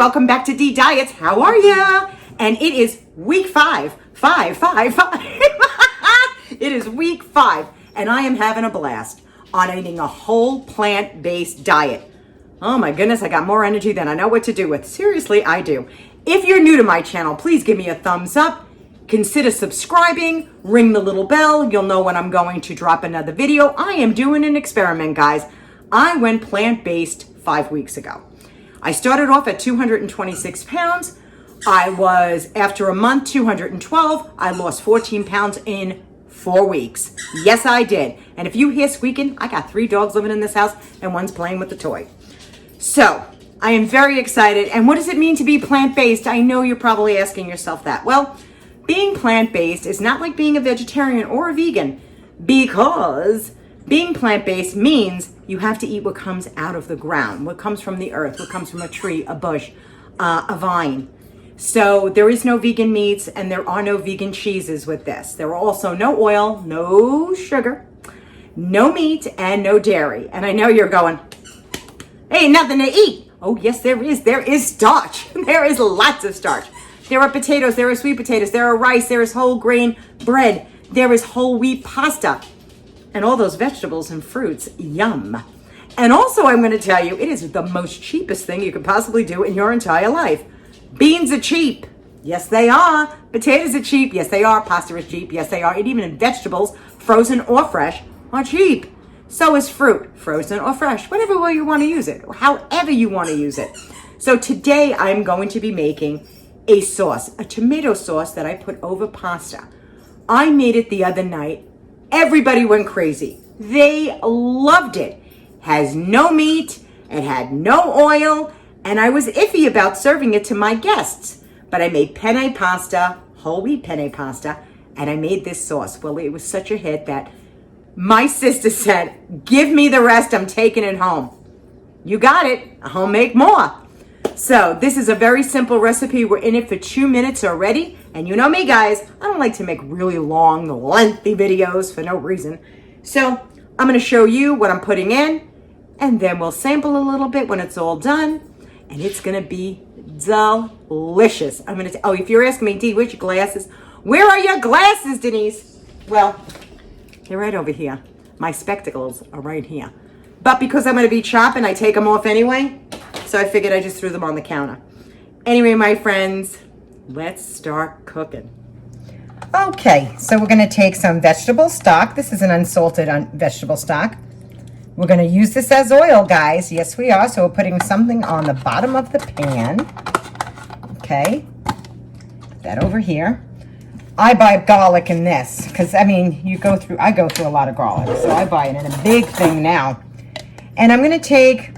welcome back to Dee Diets. How are ya? And it is week 5. It is week 5, and I am having a blast on eating a whole plant-based diet. Oh my goodness, I got more energy than I know what to do with. Seriously, I do. If you're new to my channel, please give me a thumbs up. Consider subscribing, ring the little bell. You'll know when I'm going to drop another video. I am doing an experiment, guys. I went plant-based 5 weeks ago. I started off at 226 pounds. I was, after a month, 212. I lost 14 pounds in 4 weeks. Yes, I did. And if you hear squeaking, I got 3 dogs living in this house and one's playing with the toy. So, I am very excited. And what does it mean to be plant-based? I know you're probably asking yourself that. Well, being plant-based is not like being a vegetarian or a vegan, because being plant-based means you have to eat what comes out of the ground, what comes from the earth, what comes from a tree, a bush, a vine. So there is no vegan meats and there are no vegan cheeses with this. There are also no oil, no sugar, no meat, and no dairy. And I know you're going, hey, nothing to eat. Oh, yes, there is. There is starch. There is lots of starch. There are potatoes, there are sweet potatoes, there are rice, there is whole grain bread, there is whole wheat pasta. And all those vegetables and fruits, yum. And also, I'm going to tell you, it is the most cheapest thing you could possibly do in your entire life. Beans are cheap. Yes, they are. Potatoes are cheap. Yes, they are. Pasta is cheap. Yes, they are. And even vegetables, frozen or fresh, are cheap. So is fruit, frozen or fresh, whatever way you want to use it, or however you want to use it. So today, I'm going to be making a sauce, a tomato sauce that I put over pasta. I made it the other night. Everybody went crazy. They loved it. Has no meat, it had no oil, and I was iffy about serving it to my guests. But I made penne pasta, whole wheat penne pasta, and I made this sauce. Well, it was such a hit that my sister said, give me the rest, I'm taking it home. You got it, I'll make more. So this is a very simple recipe. We're in it for 2 minutes already. And you know me, guys, I don't like to make really long, lengthy videos for no reason. So I'm going to show you what I'm putting in, and then we'll sample a little bit when it's all done. And it's going to be delicious. Oh, if you're asking me, Dee, where's your glasses? Where are your glasses, Denise? Well, they're right over here. My spectacles are right here. But because I'm going to be chopping, I take them off anyway. So I figured I just threw them on the counter. Anyway, my friends, let's start cooking. Okay, so we're going to take some vegetable stock. This is an unsalted vegetable stock. We're going to use this as oil, guys. Yes, we are. So we're putting something on the bottom of the pan. Okay, put that over here. I buy garlic in this because, I mean, I go through a lot of garlic. So I buy it in a big thing now. And I'm going to take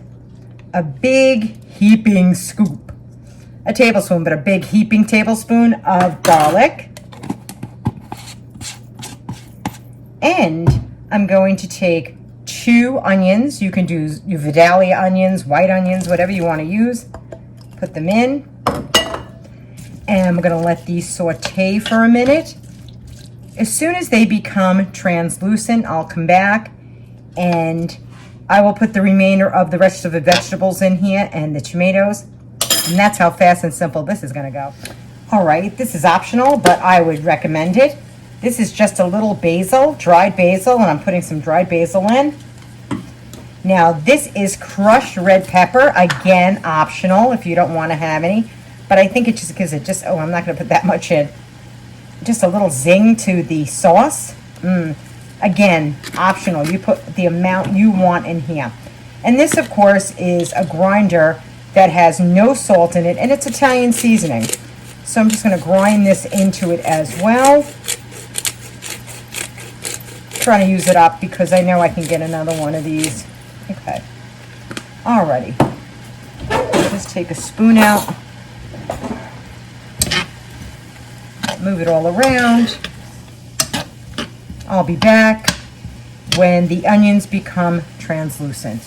a big heaping scoop, a tablespoon, but a big heaping tablespoon of garlic. And I'm going to take 2 onions. You can do your Vidalia onions, white onions, whatever you want to use. Put them in. And we're going to let these saute for a minute. As soon as they become translucent, I'll come back and I will put the remainder of the rest of the vegetables in here and the tomatoes. And that's how fast and simple this is going to go. All right, this is optional, but I would recommend it. This is just a little basil, dried basil, and I'm putting some dried basil in. Now, this is crushed red pepper. Again, optional if you don't want to have any. But I think it just gives it oh, I'm not going to put that much in. Just a little zing to the sauce. Again, optional. You put the amount you want in here. And this, of course, is a grinder that has no salt in it, and it's Italian seasoning. So I'm just going to grind this into it as well. Trying to use it up because I know I can get another one of these. Okay. Alrighty. Just take a spoon out. Move it all around. I'll be back when the onions become translucent.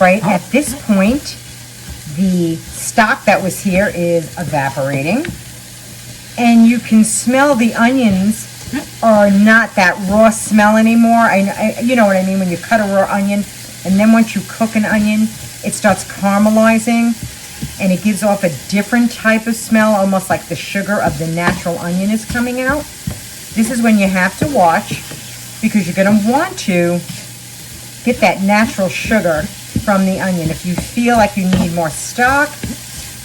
Right at this point, the stock that was here is evaporating. And you can smell the onions are not that raw smell anymore. You know what I mean, when you cut a raw onion, and then once you cook an onion, it starts caramelizing. and it gives off a different type of smell, almost like the sugar of the natural onion is coming out. This is when you have to watch, because you're going to want to get that natural sugar from the onion. If you feel like you need more stock,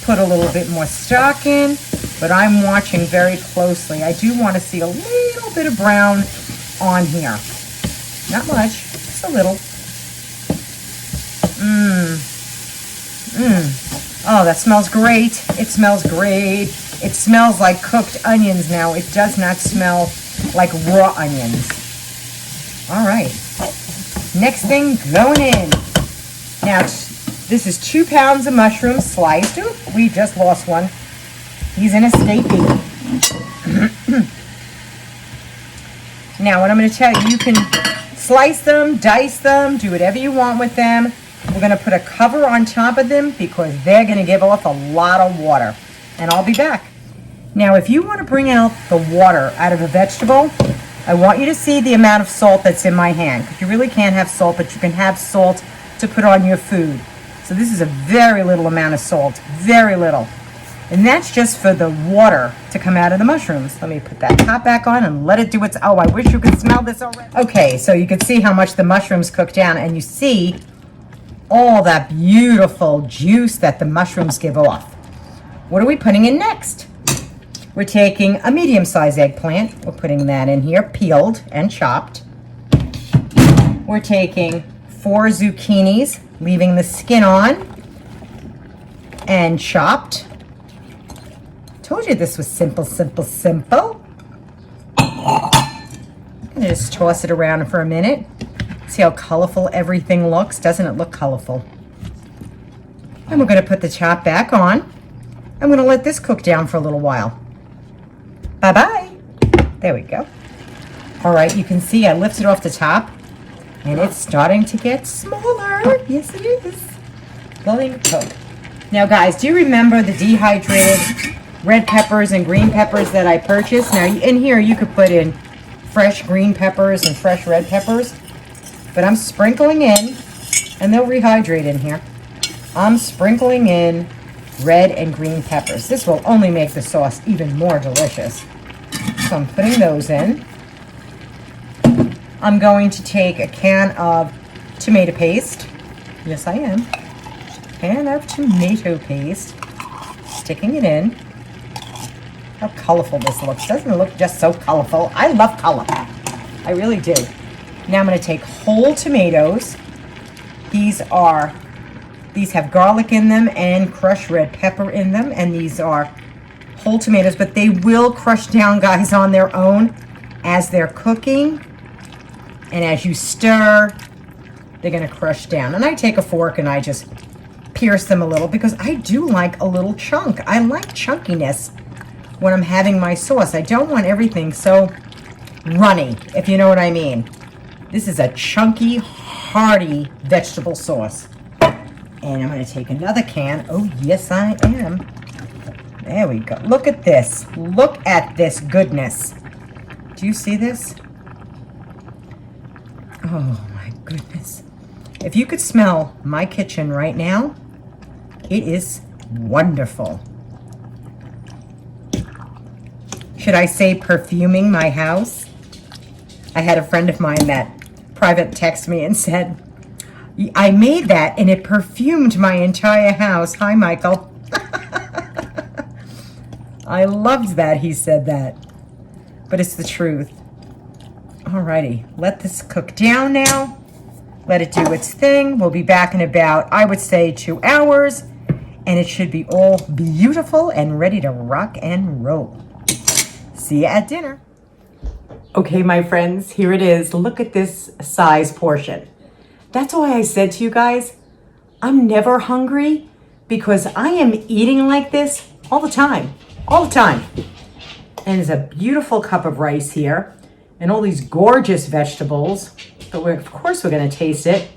put a little bit more stock in, but I'm watching very closely. I do want to see a little bit of brown on here. Not much, just a little. Oh, that smells great. It smells great. It smells like cooked onions now. It does not smell like raw onions. All right. Next thing going in. Now, this is 2 pounds of mushrooms sliced. Oop, we just lost one. He's in a state B. Now, what I'm going to tell you, you can slice them, dice them, do whatever you want with them. We're going to put a cover on top of them because they're going to give off a lot of water. And I'll be back. Now, if you want to bring out the water out of a vegetable, I want you to see the amount of salt that's in my hand. Because you really can't have salt, but you can have salt to put on your food. So this is a very little amount of salt. Very little. And that's just for the water to come out of the mushrooms. Let me put that top back on and let it do its... Oh, I wish you could smell this already. Okay, so you can see how much the mushrooms cook down. And you see all that beautiful juice that the mushrooms give off. What are we putting in next? We're taking a medium-sized eggplant. We're putting that in here, peeled and chopped. We're taking 4 zucchinis, leaving the skin on, and chopped. Told you this was simple, simple, simple. I'm gonna just toss it around for a minute. See how colorful everything looks? Doesn't it look colorful? And we're gonna put the chop back on. I'm gonna let this cook down for a little while. Bye-bye. There we go. All right, you can see I lifted off the top and it's starting to get smaller. Yes, it is. Going to cook. Now, guys, do you remember the dehydrated red peppers and green peppers that I purchased? Now, in here, you could put in fresh green peppers and fresh red peppers, but I'm sprinkling in, and they'll rehydrate in here. I'm sprinkling in red and green peppers. This will only make the sauce even more delicious. So I'm putting those in. I'm going to take a can of tomato paste. Yes, I am. Can of tomato paste. Sticking it in. How colorful this looks. Doesn't it look just so colorful? I love color. I really do. Now I'm going to take whole tomatoes. These have garlic in them and crushed red pepper in them. And these are whole tomatoes, but they will crush down, guys, on their own as they're cooking. And as you stir, they're going to crush down. And I take a fork and I just pierce them a little because I do like a little chunk. I like chunkiness when I'm having my sauce. I don't want everything so runny, if you know what I mean. This is a chunky, hearty vegetable sauce. And I'm going to take another can. Oh, yes, I am. There we go. Look at this. Look at this goodness. Do you see this? Oh, my goodness. If you could smell my kitchen right now, it is wonderful. Should I say perfuming my house? I had a friend of mine that private texted me and said, I made that and it perfumed my entire house. Hi, Michael. I loved that he said that, but it's the truth. Alrighty, let this cook down now. Let it do its thing. We'll be back in about, I would say, 2 hours, and it should be all beautiful and ready to rock and roll. See you at dinner. Okay, my friends, here it is. Look at this size portion. That's why I said to you guys, I'm never hungry because I am eating like this all the time. All the time. And there's a beautiful cup of rice here and all these gorgeous vegetables. But of course we're going to taste it.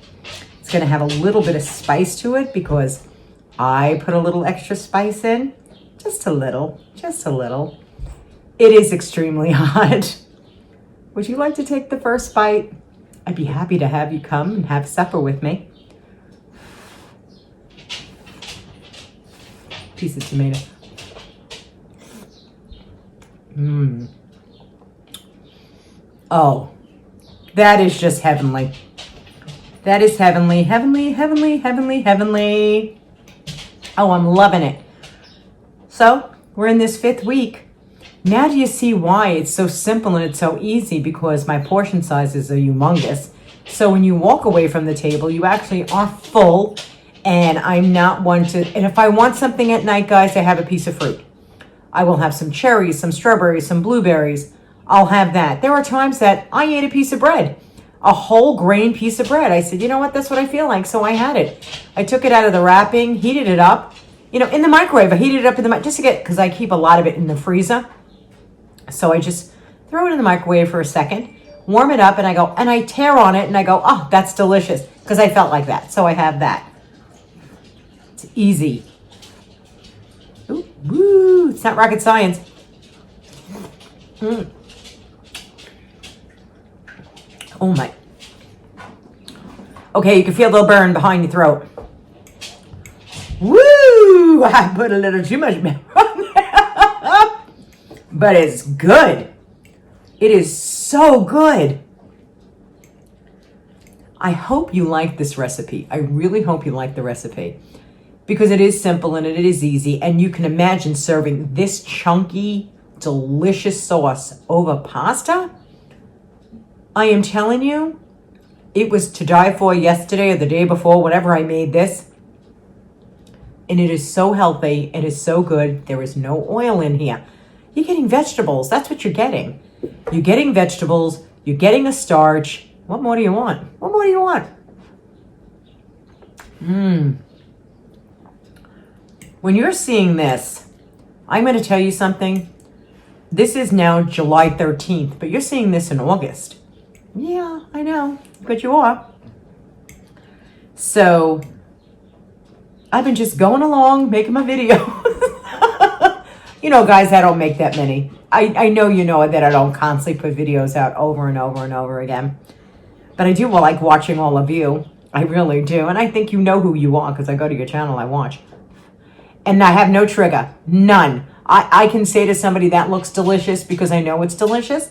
It's going to have a little bit of spice to it because I put a little extra spice in. Just a little. Just a little. It is extremely hot. Would you like to take the first bite? I'd be happy to have you come and have supper with me. piece of tomato. Oh, that is just heavenly. That is heavenly, heavenly, heavenly, heavenly, heavenly. Oh, I'm loving it. So we're in this 5th week. Now do you see why it's so simple and it's so easy? Because my portion sizes are humongous. So when you walk away from the table, you actually are full. And I'm not one to, and if I want something at night, guys, I have a piece of fruit. I will have some cherries, some strawberries, some blueberries. I'll have that. There are times that I ate a piece of bread, a whole grain piece of bread. I said, you know what, that's what I feel like. So I had it. I took it out of the wrapping, heated it up, in the microwave. I heated it up in the just to get, because I keep a lot of it in the freezer. So I just throw it in the microwave for a second, warm it up, and I tear on it, and I go, oh, that's delicious, because I felt like that. So I have that. It's easy. Ooh, woo, it's not rocket science. Oh my. Okay, you can feel a little burn behind your throat. Woo! I put a little too much milk on there. But it's good. It is so good. I hope you like this recipe. I really hope you like the recipe. Because it is simple and it is easy. And you can imagine serving this chunky, delicious sauce over pasta. I am telling you, it was to die for yesterday or the day before, whenever I made this. And it is so healthy. It is so good. There is no oil in here. You're getting vegetables. That's what you're getting. You're getting vegetables. You're getting a starch. What more do you want? What more do you want? When you're seeing this, I'm going to tell you something. This is now July 13th, but you're seeing this in August. Yeah, I know, but you are. So I've been just going along, making my video. Guys, I don't make that many. I know you know that I don't constantly put videos out over and over and over again. But I do like watching all of you. I really do. And I think you know who you are because I go to your channel, I watch. And I have no trigger. None. I can say to somebody that looks delicious because I know it's delicious.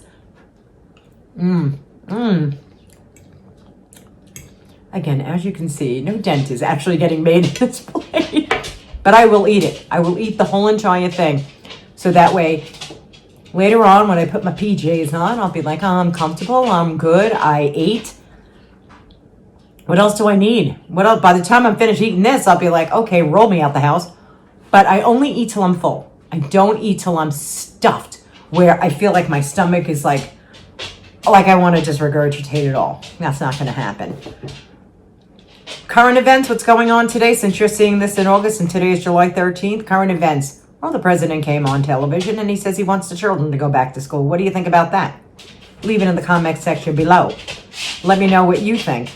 Again, as you can see, no dent is actually getting made in this plate. But I will eat it. I will eat the whole entire thing. So that way, later on, when I put my PJs on, I'll be like, oh, I'm comfortable, I'm good, I ate. What else do I need? What else? By the time I'm finished eating this, I'll be like, okay, roll me out the house. But I only eat till I'm full. I don't eat till I'm stuffed, where I feel like my stomach is like I want to just regurgitate it all. That's not going to happen. Current events, what's going on today, since you're seeing this in August and today is July 13th, current events. Well, the president came on television and he says he wants the children to go back to school. What do you think about that? Leave it in the comment section below. Let me know what you think.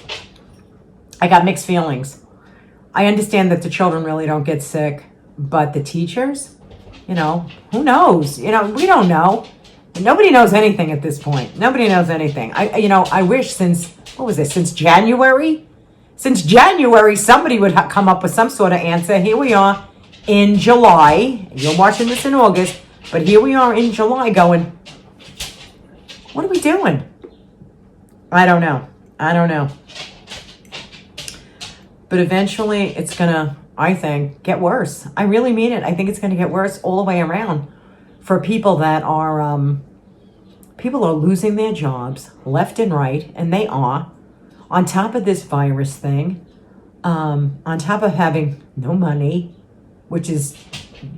I got mixed feelings. I understand that the children really don't get sick, but the teachers, who knows? We don't know. Nobody knows anything at this point. Nobody knows anything. I wish since January? Since January, somebody would come up with some sort of answer. Here we are in July. You're watching this in August, but here we are in July going, what are we doing? I don't know. But eventually it's going to, I think, get worse. I really mean it. I think it's going to get worse all the way around for people that are, people are losing their jobs left and right, and they are. On top of this virus thing, on top of having no money, which is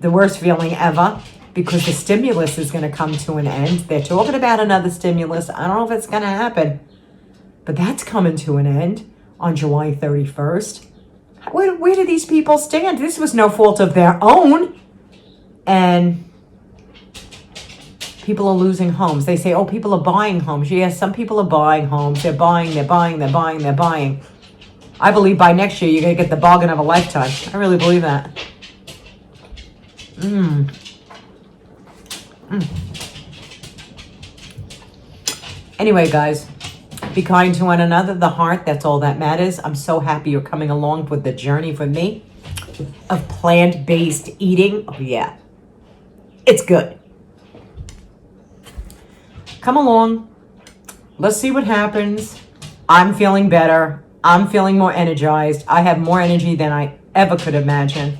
the worst feeling ever, because the stimulus is going to come to an end. They're talking about another stimulus. I don't know if it's going to happen, but that's coming to an end on July 31st. Where do these people stand? This was no fault of their own. And people are losing homes. They say, oh, people are buying homes. Yes, some people are buying homes. They're buying. I believe by next year, you're going to get the bargain of a lifetime. I really believe that. Anyway, guys, be kind to one another. The heart, that's all that matters. I'm so happy you're coming along with the journey for me. of plant-based eating, oh yeah, it's good. Come along. Let's see what happens. I'm feeling better. I'm feeling more energized. I have more energy than I ever could imagine.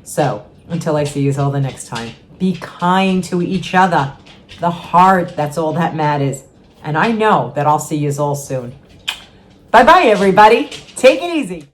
So until I see you all the next time, be kind to each other. The heart, that's all that matters. And I know that I'll see you all soon. Bye-bye, everybody. Take it easy.